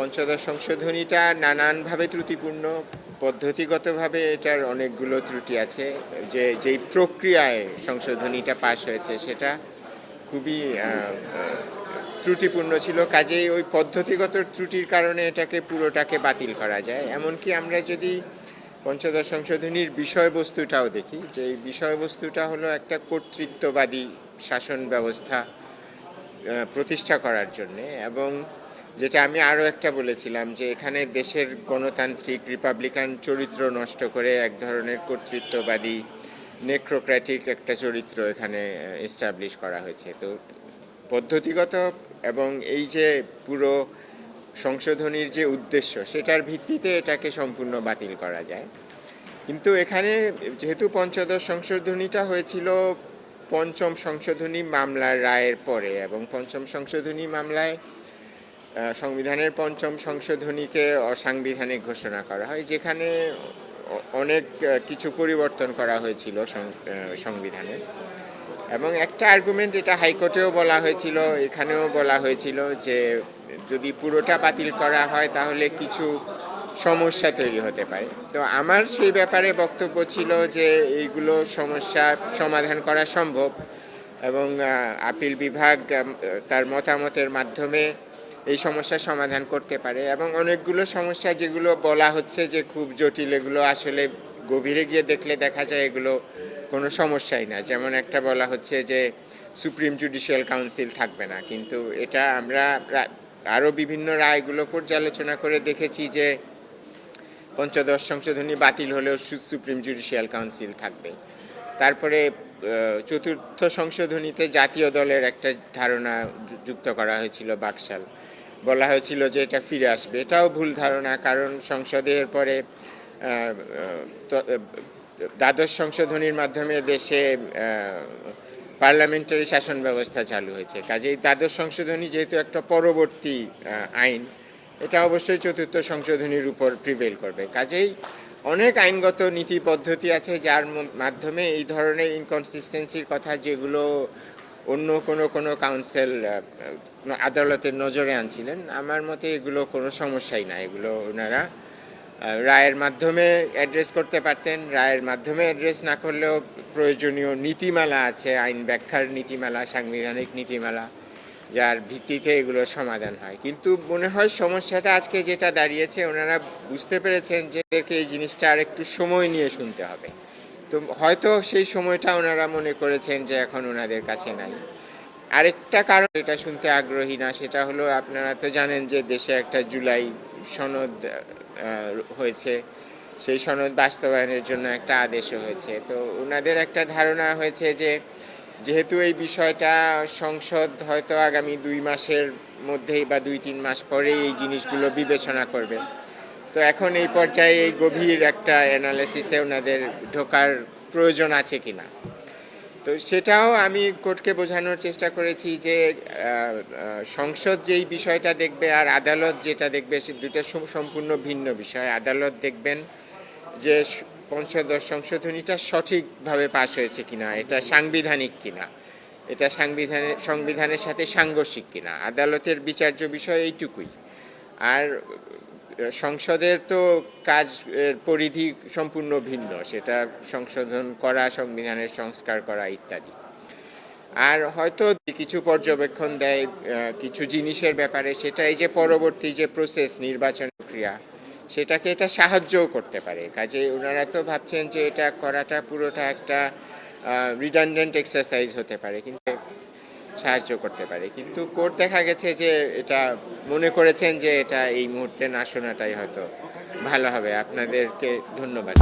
পঞ্চদশ সংশোধনীটা নানানভাবে ত্রুটিপূর্ণ, পদ্ধতিগতভাবে এটার অনেকগুলো ত্রুটি আছে। যেই প্রক্রিয়ায় সংশোধনীটা পাশ হয়েছে সেটা খুবই ত্রুটিপূর্ণ ছিল। কাজেই ওই পদ্ধতিগত ত্রুটির কারণে এটাকে পুরোটাকে বাতিল করা যায়। এমনকি আমরা যদি পঞ্চদশ সংশোধনীর বিষয়বস্তুটাও দেখি, যে এই বিষয়বস্তুটা হলো একটা কর্তৃত্ববাদী শাসন ব্যবস্থা প্রতিষ্ঠা করার জন্যে, এবং যেটা আমি আরও একটা বলেছিলাম যে এখানে দেশের গণতান্ত্রিক রিপাবলিকান চরিত্র নষ্ট করে এক ধরনের কর্তৃত্ববাদী নেক্রোক্র্যাটিক একটা চরিত্র এখানে এস্টাবলিশ করা হয়েছে। তো পদ্ধতিগত এবং এই যে পুরো সংশোধনীর যে উদ্দেশ্য সেটার ভিত্তিতে এটাকে সম্পূর্ণ বাতিল করা যায়। কিন্তু এখানে যেহেতু পঞ্চদশ সংশোধনীটা হয়েছিল পঞ্চম সংশোধনী মামলার রায়ের পরে, এবং পঞ্চম সংশোধনী মামলায় সংবিধানের পঞ্চম সংশোধনীকে অসাংবিধানিক ঘোষণা করা হয়, যেখানে অনেক কিছু পরিবর্তন করা হয়েছিল সংবিধানে। এবং একটা আর্গুমেন্ট এটা হাইকোর্টেও বলা হয়েছিল, এখানেও বলা হয়েছিল যে যদি পুরোটা বাতিল করা হয় তাহলে কিছু সমস্যা তৈরি হতে পারে। তো আমার সেই ব্যাপারে বক্তব্য ছিল যে এইগুলো সমস্যা সমাধান করা সম্ভব, এবং আপিল বিভাগ তার মতামতের মাধ্যমে এই সমস্যার সমাধান করতে পারে। এবং অনেকগুলো সমস্যা যেগুলো বলা হচ্ছে যে খুব জটিল, এগুলো আসলে গভীরে গিয়ে দেখলে দেখা যায় এগুলো কোনো সমস্যাই না। যেমন একটা বলা হচ্ছে যে সুপ্রিম জুডিশিয়াল কাউন্সিল থাকবে না, কিন্তু এটা আমরা আরও বিভিন্ন রায়গুলো পর্যালোচনা করে দেখেছি যে পঞ্চদশ সংশোধনী বাতিল হলেও সুপ্রিম জুডিশিয়াল কাউন্সিল থাকবে। তারপরে চতুর্থ সংশোধনীতে জাতীয় দলের একটা ধারণা যুক্ত করা হয়েছিল বাকশাল, বলা হয়েছিল যে এটা ফিরে আসবে। এটাও ভুল ধারণা, কারণ সংসদের পরে দ্বাদশ সংশোধনীর মাধ্যমে দেশে পার্লামেন্টারি শাসন ব্যবস্থা চালু হয়েছে। কাজেই দ্বাদশ সংশোধনী যেহেতু একটা পরবর্তী আইন, এটা অবশ্যই চতুর্থ সংশোধনীর উপর প্রিভেল করবে। কাজেই অনেক আইনগত নীতি পদ্ধতি আছে যার মাধ্যমে এই ধরনের ইনকনসিস্টেন্সির কথা, যেগুলো অন্য কোনো কাউন্সিল আদালতের নজরে আনছিলেন, আমার মতে এগুলো কোনো সমস্যাই না। এগুলো ওনারা রায়ের মাধ্যমে অ্যাড্রেস করতে পারতেন। রায়ের মাধ্যমে অ্যাড্রেস না করলেও প্রয়োজনীয় নীতিমালা আছে, আইন ব্যাখ্যার নীতিমালা, সাংবিধানিক নীতিমালা, যার ভিত্তিতে এগুলোর সমাধান হয়। কিন্তু মনে হয় সমস্যাটা আজকে যেটা দাঁড়িয়েছে, ওনারা বুঝতে পেরেছেন যে এদেরকে এই জিনিসটা আর একটু সময় নিয়ে শুনতে হবে। তো হয়তো সেই সময়টা ওনারা মনে করেছেন যে এখন ওনাদের কাছে নাই। আরেকটা কারণ এটা শুনতে আগ্রহী না, সেটা হলো আপনারা তো জানেন যে দেশে একটা জুলাই সনদ হয়েছে, সেই সনদ বাস্তবায়নের জন্য একটা আদেশও হয়েছে। তো ওনাদের একটা ধারণা হয়েছে যে যেহেতু এই বিষয়টা সংসদ হয়তো আগামী 2 মাসের মধ্যেই বা 2-3 মাস পরেই এই জিনিসগুলো বিবেচনা করবে, তো এখন এই পর্যায়ে এই গভীর একটা অ্যানালিসিসে ওনাদের ঢোকার প্রয়োজন আছে কিনা। তো সেটাও আমি কোর্টকে বোঝানোর চেষ্টা করেছি যে সংসদ যেই বিষয়টা দেখবে আর আদালত যেটা দেখবে, সে দুটো সম্পূর্ণ ভিন্ন বিষয়। আদালত দেখবেন যে পঞ্চদশ সংশোধনীটা সঠিকভাবে পাশ হয়েছে কিনা, এটা সাংবিধানিক কিনা, এটা সংবিধানের সাথে সাংঘর্ষিক কিনা। আদালতের বিচার্য বিষয় এইটুকুই। আর সংসদের তো কাজের পরিধি সম্পূর্ণ ভিন্ন, সেটা সংশোধন করা, সংবিধানের সংস্কার করা ইত্যাদি। আর হয়তো কিছু পর্যবেক্ষণ দেয় কিছু জিনিসের ব্যাপারে, সেটা এই যে পরবর্তী যে প্রসেস, নির্বাচন প্রক্রিয়া, সেটাকে এটা সাহায্যও করতে পারে। কাজে ওনারা তো ভাবছেন যে এটা করাটা পুরোটা একটা রিডান্ডেন্ট এক্সারসাইজ হতে পারে, কিন্তু সাহায্য করতে পারে। কিন্তু কোর্ট দেখা গেছে যে এটা মনে করেছেন যে এটা এই মুহূর্তে না শোনাটাই হয়তো ভালো হবে। আপনাদেরকে ধন্যবাদ।